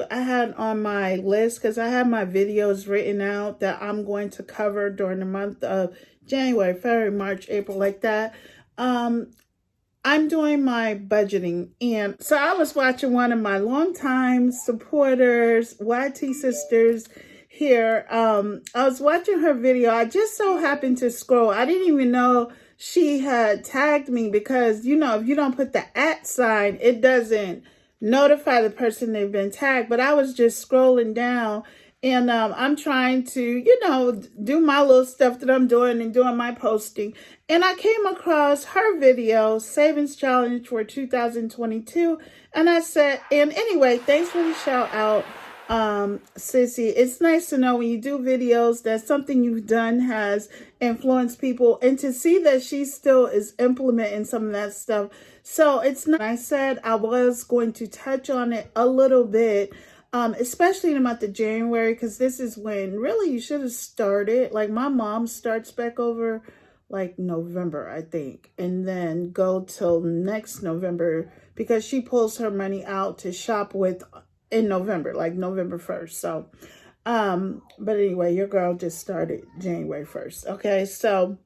I had on my list, because I have my videos written out that I'm going to cover during the month of January, February, March, April, like that. I'm doing my budgeting. And so I was watching one of my longtime supporters, YT Sisters here. I was watching her video. I just so happened to scroll. I didn't even know she had tagged me, because, you know, if you don't put the @ sign, it doesn't notify the person they've been tagged. But I was just scrolling down, and I'm trying to, you know, do my little stuff that I'm doing and doing my posting. And I came across her video, Savings Challenge for 2022. And I said, and anyway, thanks for the shout out, Sissy. It's nice to know when you do videos that something you've done has influenced people, and to see that she still is implementing some of that stuff. So it's not, I said I was going to touch on it a little bit, especially in the month of January, because this is when really you should have started. Like, my mom starts back over like November, I think, and then go till next November, because she pulls her money out to shop with in November, like November 1st. So, but anyway, your girl just started January 1st. Okay. So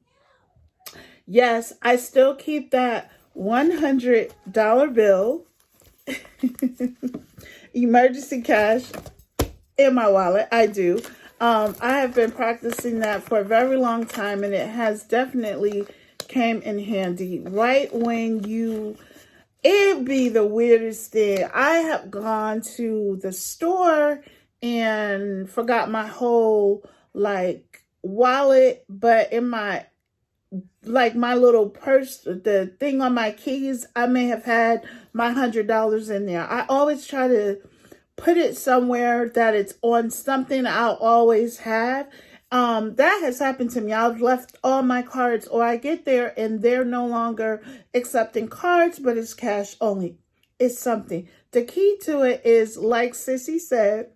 yes, I still keep that $100 bill, emergency cash in my wallet. I do. I have been practicing that for a very long time, and it has definitely came in handy right when you, it'd be the weirdest thing. I have gone to the store and forgot my whole like wallet, but in my, like my little purse, the thing on my keys, I may have had my $100 in there. I always try to put it somewhere that it's on something I'll always have. That has happened to me. I've left all my cards, or I get there and they're no longer accepting cards, but it's cash only. It's something. The key to it is, like Sissy said,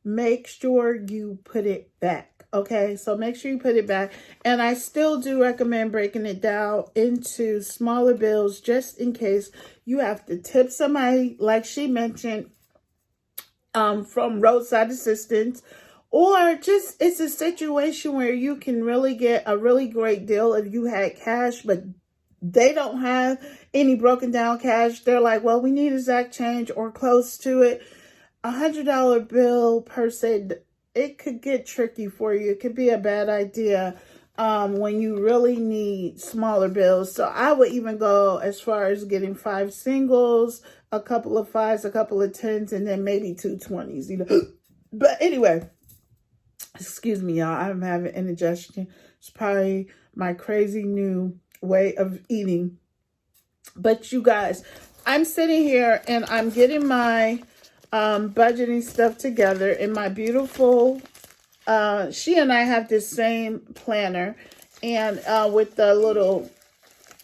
make sure you put it back. Okay, so make sure you put it back. And I still do recommend breaking it down into smaller bills, just in case you have to tip somebody, like she mentioned, from roadside assistance, or just it's a situation where you can really get a really great deal if you had cash, but they don't have any broken down cash. They're like, well, we need exact change or close to it. $100 bill per se, it could get tricky for you. It could be a bad idea when you really need smaller bills. So I would even go as far as getting 5 singles, a couple of 5s, a couple of 10s, and then maybe 2 20s, you know. But anyway, excuse me, y'all. I'm having indigestion. It's probably my crazy new way of eating. But you guys, I'm sitting here and I'm getting my budgeting stuff together in my beautiful, she and I have this same planner, and with the little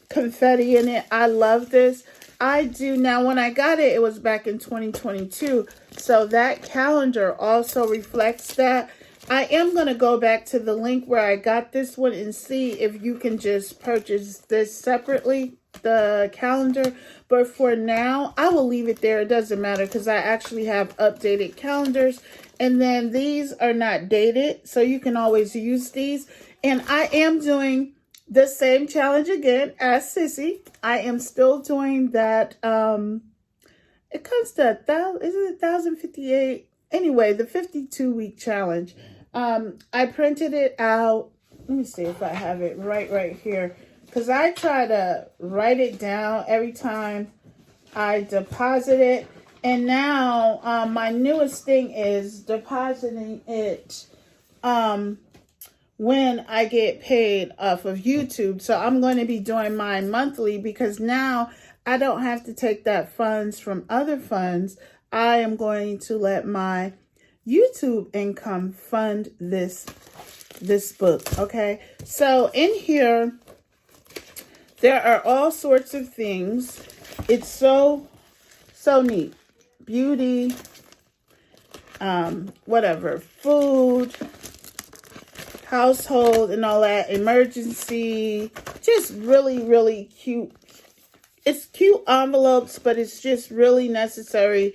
confetti in it. I love this. I do. Now, when I got it, it was back in 2022. So that calendar also reflects that. I am going to go back to the link where I got this one and see if you can just purchase this separately, the calendar. But for now, I will leave it there. It doesn't matter, because I actually have updated calendars. And then these are not dated, so you can always use these. And I am doing the same challenge again as Sissy. I am still doing that. It comes to 1,058. Anyway, the 52-week challenge. I printed it out. Let me see if I have it right here, because I try to write it down every time I deposit it. And now my newest thing is depositing it when I get paid off of YouTube. So I'm going to be doing mine monthly, because now I don't have to take that funds from other funds. I am going to let my YouTube income fund this book. Okay, so in here there are all sorts of things. It's so neat. Beauty, whatever, food, household, and all that, emergency, just really cute. It's cute envelopes, but it's just really necessary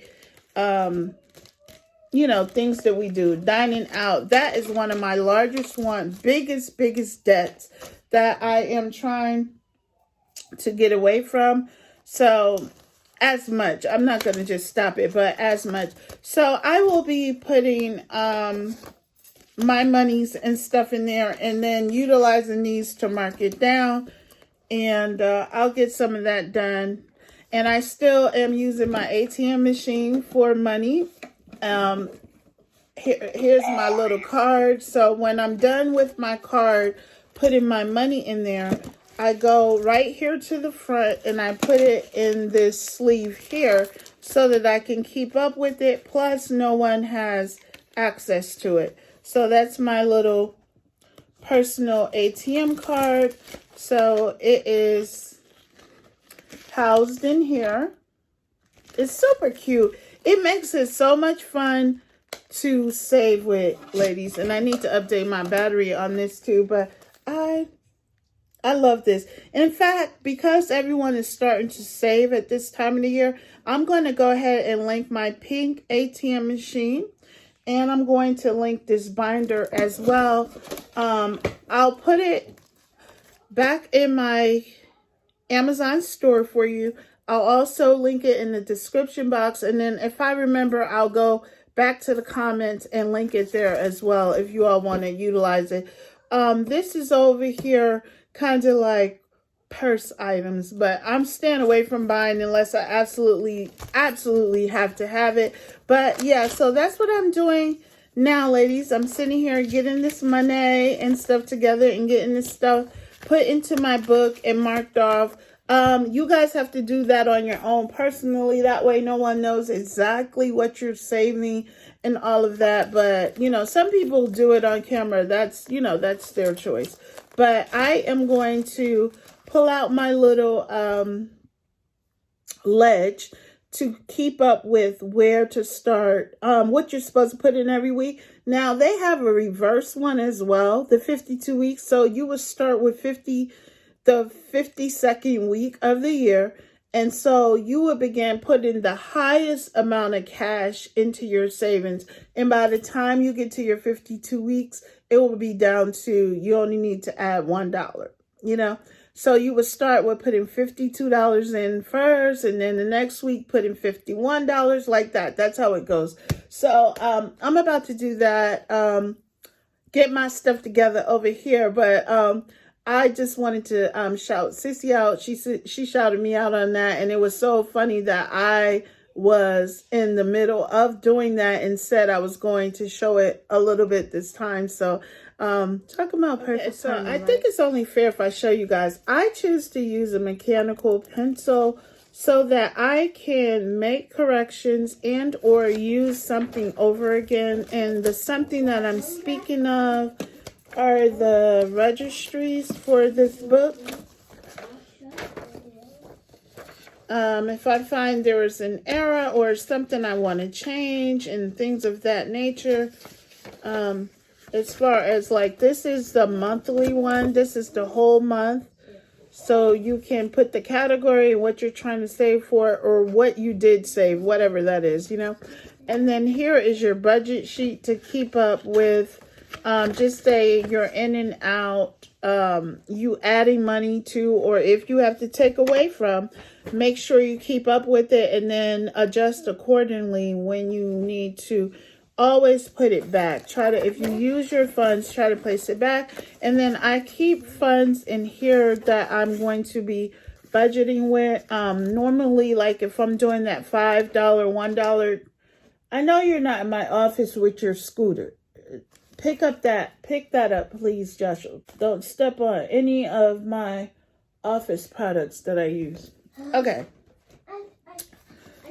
you know, things that we do. Dining out. That is one of my largest biggest debts that I am trying to get away from. So as much, I'm not going to just stop it, but as much. So I will be putting my monies and stuff in there, and then utilizing these to mark it down, and I'll get some of that done. And I still am using my ATM machine for money. Here's my little card. So when I'm done with my card, putting my money in there, I go right here to the front and I put it in this sleeve here so that I can keep up with it. Plus, no one has access to it. So that's my little personal ATM card. So it is housed in here. It's super cute. It makes it so much fun to save with, ladies. And I need to update my battery on this too, but I love this. In fact, because everyone is starting to save at this time of the year, I'm going to go ahead and link my pink ATM machine, and I'm going to link this binder as well. I'll put it back in my Amazon store for you. I'll also link it in the description box, and then if I remember, I'll go back to the comments and link it there as well if you all want to utilize it. This is over here kind of like purse items, but I'm staying away from buying unless I absolutely have to have it. But yeah, so that's what I'm doing now, ladies. I'm sitting here getting this money and stuff together and getting this stuff put into my book and marked off. You guys have to do that on your own personally. That way no one knows exactly what you're saving and all of that. But, you know, some people do it on camera. That's, you know, that's their choice. But I am going to pull out my little ledge to keep up with where to start, what you're supposed to put in every week. Now, they have a reverse one as well, the 52 weeks. So you will start with the 52nd week of the year. And so you will begin putting the highest amount of cash into your savings. And by the time you get to your 52 weeks, it will be down to, you only need to add $1, you know. So you would start with putting $52 in first, and then the next week putting $51, like that. That's how it goes. So I'm about to do that, get my stuff together over here. But I just wanted to shout Sissy out. She shouted me out on that, and it was so funny that I was in the middle of doing that and said I was going to show it a little bit this time. So talk about perfect timing, I think it's only fair if I show you guys. I choose to use a mechanical pencil so that I can make corrections and or use something over again. And the something that I'm speaking of are the registries for this book. If I find there is an error or something I want to change and things of that nature, as far as like, this is the monthly one, this is the whole month. So you can put the category, what you're trying to save for, or what you did save, whatever that is, you know. And then here is your budget sheet to keep up with, just say you're in and out, you adding money to, or if you have to take away from, make sure you keep up with it and then adjust accordingly when you need to. Always put it back. Try to, if you use your funds, try to place it back. And then I keep funds in here that I'm going to be budgeting with. Normally, like if I'm doing that $5, $1, I know you're not in my office with your scooter. Pick that up, please, Joshua. Don't step on any of my office products that I use. Okay.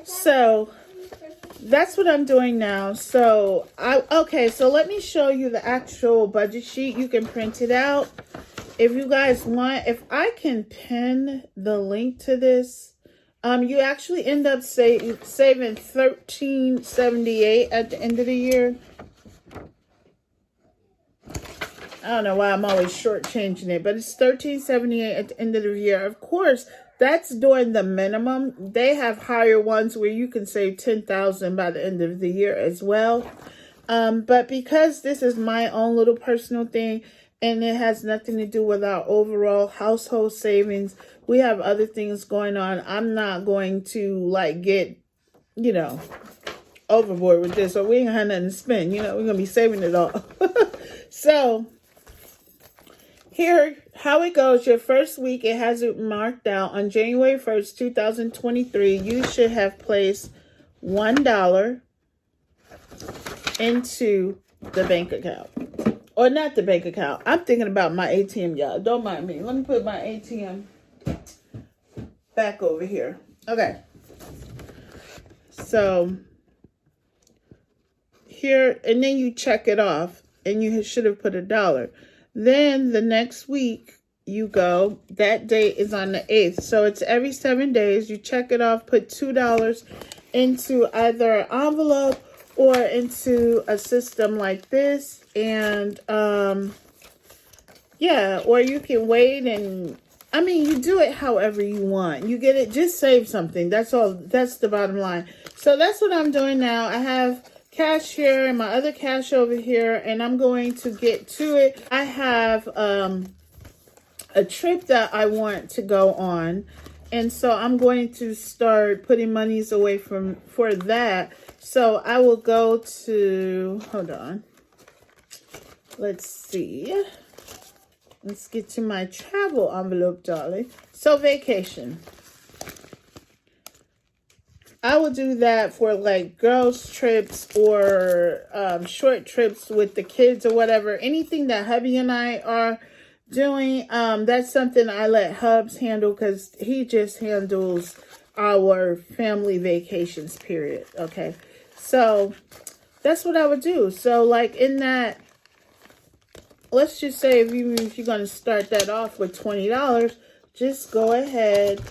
So that's what I'm doing now. So so let me show you the actual budget sheet. You can print it out if you guys want. If I can pin the link to this, you actually end up saving $13.78 at the end of the year. I don't know why I'm always shortchanging it, but it's $13.78 at the end of the year. Of course, That's doing the minimum. They have higher ones where you can save $10,000 by the end of the year as well. But because this is my own little personal thing and it has nothing to do with our overall household savings, we have other things going on. I'm not going to like get, you know, overboard with this, or we ain't have nothing to spend. You know, we're gonna be saving it all. So here, how it goes. Your first week, it has it marked out on January 1st, 2023. You should have placed $1 into the bank account. Or not the bank account. I'm thinking about my ATM, y'all. Don't mind me. Let me put my ATM back over here. Okay. So here, and then you check it off, and you should have put $1. Then the next week you go, that date is on the 8th. So it's every 7 days. You check it off, put $2 into either an envelope or into a system like this. And yeah, or you can wait, and I mean, you do it however you want. You get it, just save something. That's all. That's the bottom line. So that's what I'm doing now. I have cash here and my other cash over here, and I'm going to get to it. I have a trip that I want to go on, and so I'm going to start putting monies away for that. So I will go to, hold on, let's see, let's get to my travel envelope, darling. So vacation, I will do that for like girls trips or short trips with the kids or whatever. Anything that hubby and I are doing, that's something I let Hubs handle, because he just handles our family vacations, period. Okay, so that's what I would do. So like in that, let's just say if you're going to start that off with $20, just go ahead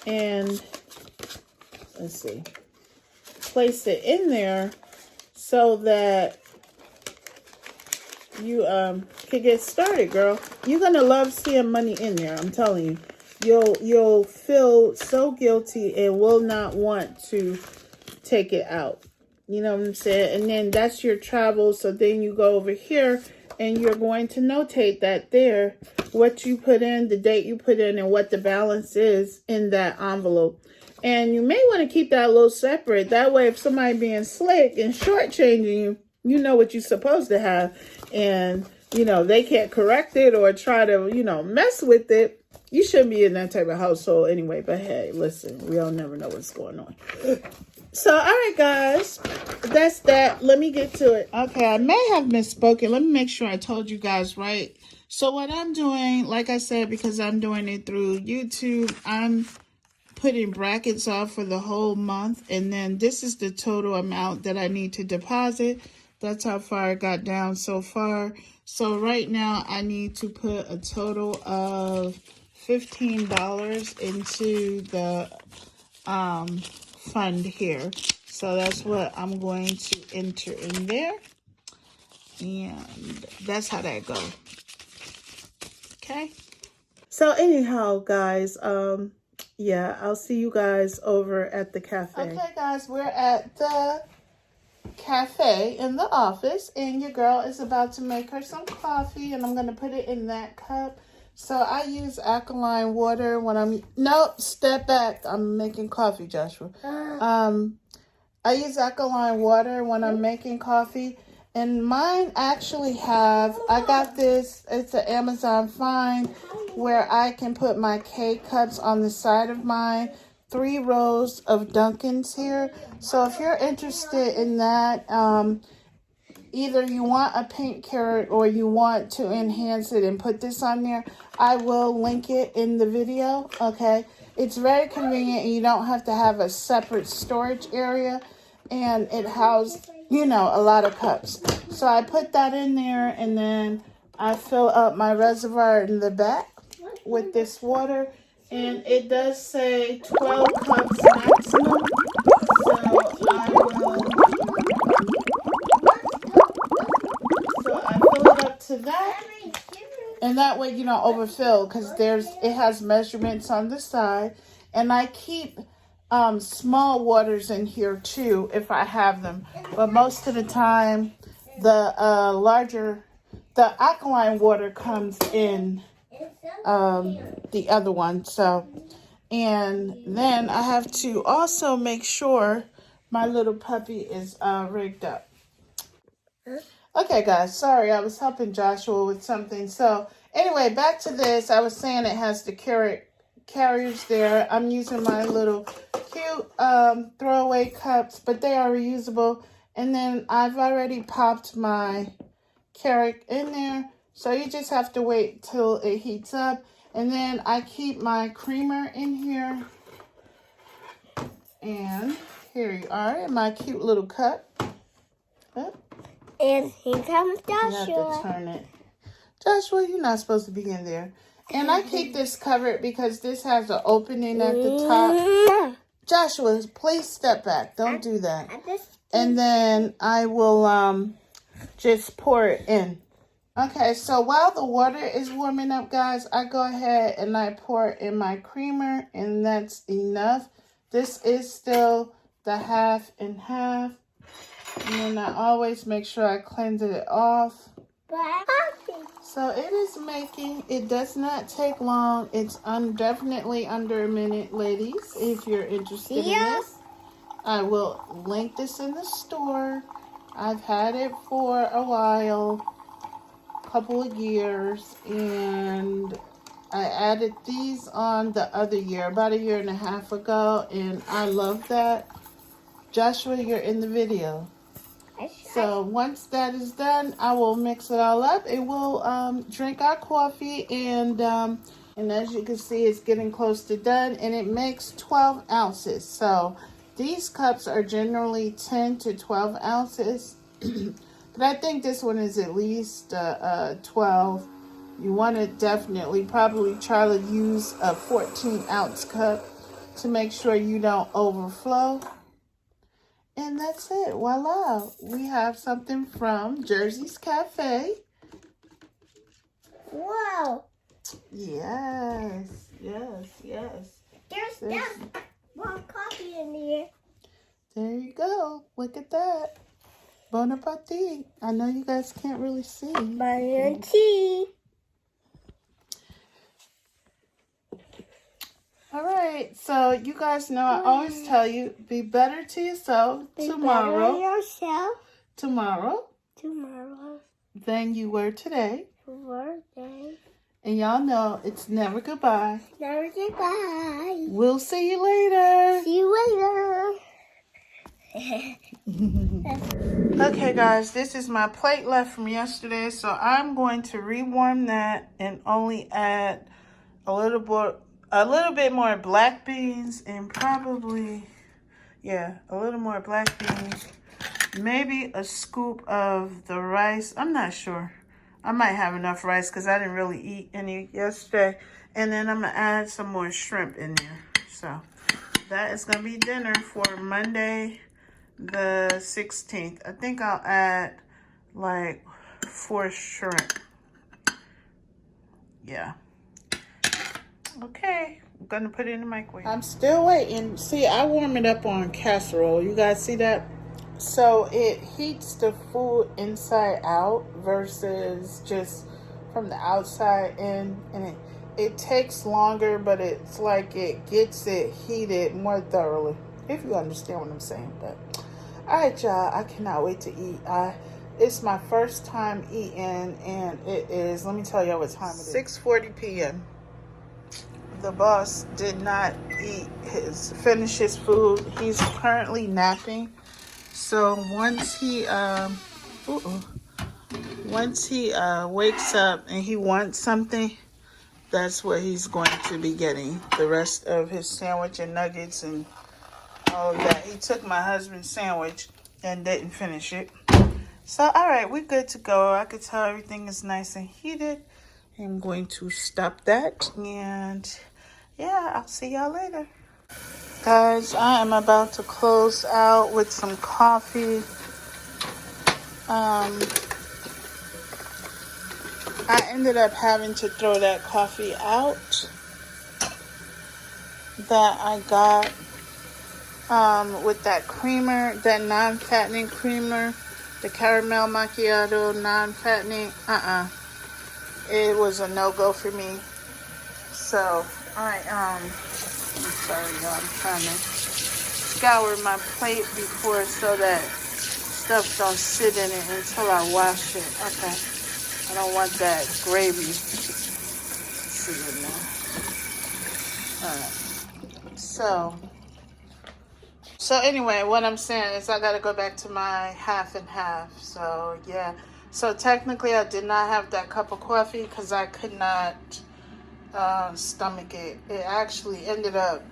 and, let's see, place it in there so that you can get started, girl. You're gonna love seeing money in there. I'm telling you. You'll feel so guilty and will not want to take it out. You know what I'm saying? And then that's your travel. So then you go over here and you're going to notate that there, what you put in, the date you put in, and what the balance is in that envelope. And you may want to keep that a little separate. That way, if somebody being slick and shortchanging you, you know what you're supposed to have. And, you know, they can't correct it or try to, you know, mess with it. You shouldn't be in that type of household anyway. But hey, listen, we all never know what's going on. So, all right, guys, that's that. Let me get to it. Okay, I may have misspoken. Let me make sure I told you guys right. So what I'm doing, like I said, because I'm doing it through YouTube, I'm putting brackets off for the whole month. And then this is the total amount that I need to deposit. That's how far I got down so far. So right now I need to put a total of $15 into the fund here. So that's what I'm going to enter in there. And that's how that goes. Okay. So anyhow, guys, yeah, I'll see you guys over at the cafe. Okay, guys, we're at the cafe in the office, and your girl is about to make her some coffee, and I'm going to put it in that cup. So I use alkaline water when I'm, nope, step back. I'm making coffee, Joshua. I use alkaline water when I'm making coffee. And mine actually have, I got this, it's an Amazon find where I can put my K-cups on the side of mine. 3 rows of Dunkins here. So if you're interested in that, either you want a pink carrot or you want to enhance it and put this on there, I will link it in the video, okay? It's very convenient, and you don't have to have a separate storage area, and it houses, you know, a lot of cups. So I put that in there, and then I fill up my reservoir in the back with this water, and it does say 12 cups maximum. So I fill it up to that, And that way you don't overfill, because it has measurements on the side. And I keep small waters in here too if I have them. But most of the time the alkaline water comes in the other one. So, and then I have to also make sure my little puppy is rigged up. Okay, guys, sorry, I was helping Joshua with something. So, anyway, back to this. I was saying it has the carriers there. I'm using my little cute throwaway cups, but they are reusable. And then I've already popped my carrot in there. So you just have to wait till it heats up. And then I keep my creamer in here. And here you are in my cute little cup. Oh. And here comes Joshua. You have to turn it. Joshua, you're not supposed to be in there. And I keep this covered because this has an opening at the top. Joshua, please step back. Don't do that. And then I will just pour it in. Okay, so while the water is warming up, guys, I go ahead and I pour in my creamer, and that's enough. This is still the half and half. And then I always make sure I cleanse it off. So it is making, it does not take long. It's definitely under a minute, ladies, if you're interested in this. I will link this in the store. I've had it for a while, couple of years, and I added these on the other year, about a year and a half ago, and I love that. Joshua, you're in the video. So once that is done, I will mix it all up. It will drink our coffee, and as you can see, it's getting close to done, and it makes 12 ounces. So these cups are generally 10 to 12 ounces, but I think this one is at least 12. You want to definitely probably try to use a 14-ounce cup to make sure you don't overflow. And that's it. Voila. We have something from Jersey's Cafe. Wow. Yes. Yes. Yes. There's more coffee in here. There you go. Look at that. Bon appetit. I know you guys can't really see. Bon appetit. All right, so you guys know I always tell you, be better to yourself tomorrow than you were today. And y'all know it's never goodbye. Never goodbye. We'll see you later. See you later. Okay, guys, this is my plate left from yesterday, so I'm going to rewarm that and only add a little bit more black beans, and probably, yeah, a little more black beans. Maybe a scoop of the rice. I'm not sure. I might have enough rice because I didn't really eat any yesterday. And then I'm going to add some more shrimp in there. So that is going to be dinner for Monday the 16th. I think I'll add like 4 shrimp. Yeah. Okay, I'm gonna put it in the microwave. I'm still waiting. See, I warm it up on casserole. You guys see that? So it heats the food inside out versus just from the outside in. And it takes longer, but it's like it gets it heated more thoroughly, if you understand what I'm saying. But all right, y'all, I cannot wait to eat. It's my first time eating, and it is, let me tell y'all what time it is. 6:40 p.m. The boss did not finish his food. He's currently napping. So once he wakes up and he wants something, that's what he's going to be getting. The rest of his sandwich and nuggets and all of that. He took my husband's sandwich and didn't finish it. So, all right, we're good to go. I could tell everything is nice and heated. I'm going to stop that, and yeah, I'll see y'all later. Guys, I am about to close out with some coffee. I ended up having to throw that coffee out that I got with that creamer, that non-fattening creamer, the caramel macchiato non-fattening. It was a no-go for me. So I'm sorry, y'all. I'm trying to scour my plate before so that stuff don't sit in it until I wash it. Okay. I don't want that gravy sitting there. Alright. So anyway, what I'm saying is I gotta go back to my half and half. So yeah. So technically I did not have that cup of coffee because I could not stomach it. It actually ended up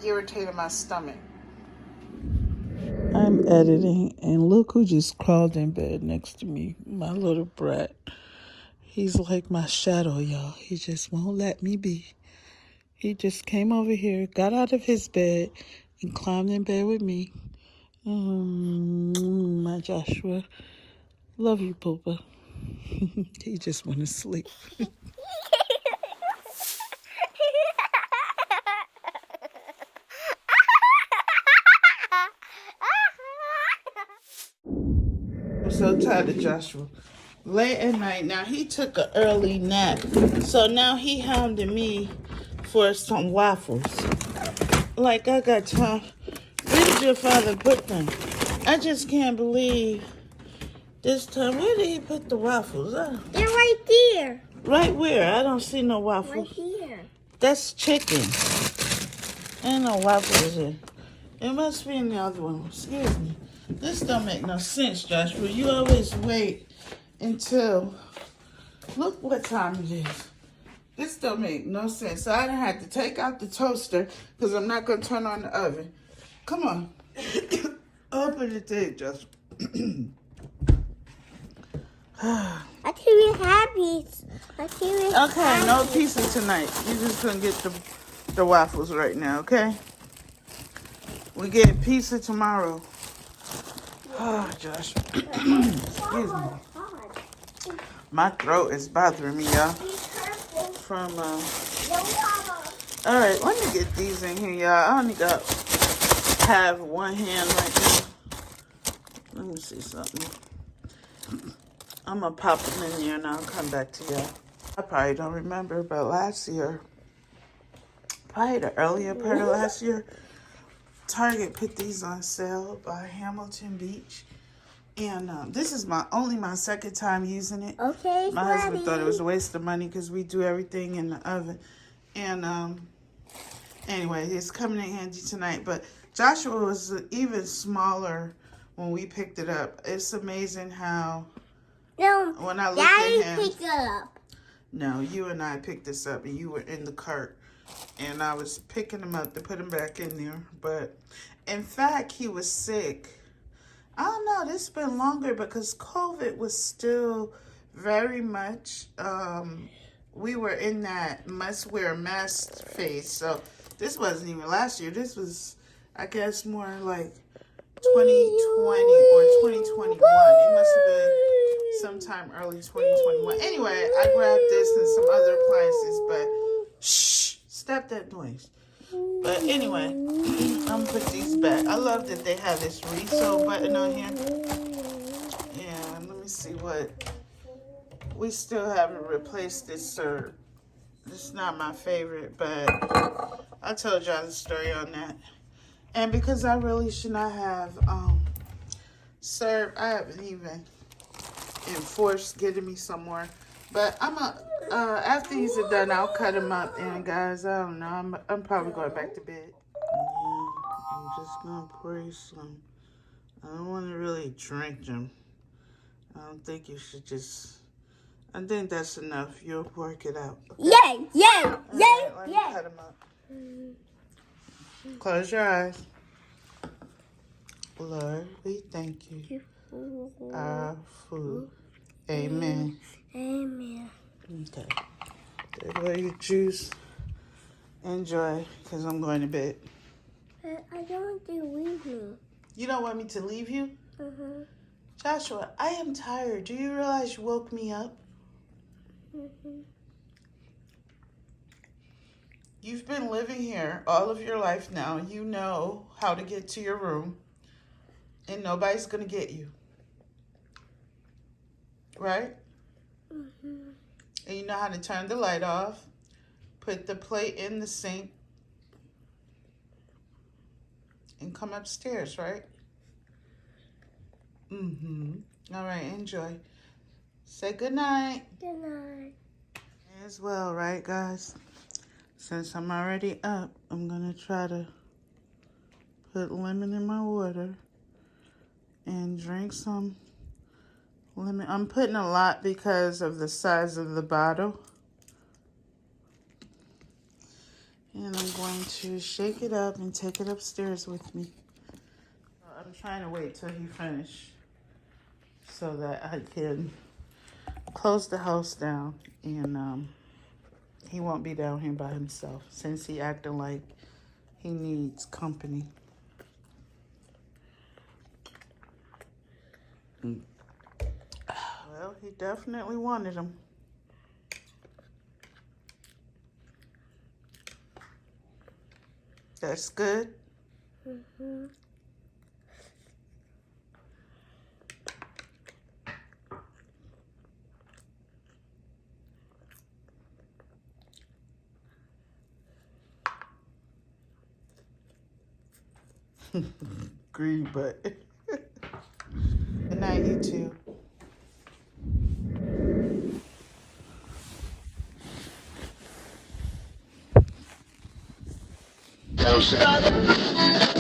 irritating my stomach. I'm editing, and look who just crawled in bed next to me, my little brat. He's like my shadow, y'all. He just won't let me be. He just came over here, got out of his bed, and climbed in bed with me. My Joshua. Love you, Poopa. He just went to sleep. I'm so tired of Joshua. Late at night, now he took an early nap. So now he hounded me for some waffles. Like I got time. Where did your father put them? I just can't believe this time. Where did he put the waffles? They're right there. Right where? I don't see no waffles. Right here. That's chicken. Ain't no waffles in. It must be in the other one. Excuse me. This don't make no sense, Joshua. You always wait until... Look what time it is. This don't make no sense. So I done had to take out the toaster because I'm not going to turn on the oven. Come on. Open the thing, Joshua. I can't be happy. Okay, no pizza tonight. You just gonna get the waffles right now, okay? We get pizza tomorrow. Oh, Josh. Excuse me. My throat is bothering me, y'all. From all right, let me get these in here, y'all. I only got have one hand right now. Let me see something. I'm gonna pop them in there and I'll come back to y'all. I probably don't remember, but last year, probably the earlier part of last year, Target put these on sale by Hamilton Beach. And this is only my second time using it. Okay, my husband thought it was a waste of money because we do everything in the oven. And anyway, it's coming in handy tonight. But Joshua was even smaller when we picked it up. It's amazing how when I looked at him. Picked it up. No, you and I picked this up and you were in the cart. And I was picking him up to put him back in there. But in fact, he was sick. I don't know, this has been longer because COVID was still very much, we were in that must wear mask phase. So this wasn't even last year. This was, I guess, more like 2020 or 2021. It must have been sometime early 2021. Anyway, I grabbed this and some other appliances, but shh, stop that noise. But anyway, I'm gonna put these back. I love that they have this reseal button on here. Yeah, let me see what. We still haven't replaced this serve. It's not my favorite, but I told y'all the story on that. And because I really should not have served, I haven't even enforced getting me some more. But I'm after these are done, I'll cut them up. And guys, I don't know. I'm probably going back to bed. Yeah, I'm just gonna pour some. I don't want to really drink them. I don't think you should just. I think that's enough. You'll work it out. Okay? Yay! Let me cut them up. Close your eyes. Lord, we thank you. Our food. Amen. Amen. Okay. There go your juice. Enjoy, because I'm going to bed. I don't want to leave me. You don't want me to leave you? Uh-huh. Joshua, I am tired. Do you realize you woke me up? You've been living here all of your life now. You know how to get to your room, and nobody's going to get you. Right? And you know how to turn the light off, put the plate in the sink, and come upstairs, right? All right, enjoy. Say good night. Good night. As well, right, guys? Since I'm already up, I'm going to try to put lemon in my water and drink some lemon. I'm putting a lot because of the size of the bottle. And I'm going to shake it up and take it upstairs with me. I'm trying to wait till he finishes so that I can close the house down, and he won't be down here by himself since he acting like he needs company. Well, he definitely wanted him. That's good. Green butt. Good night, you two. CASHAPP.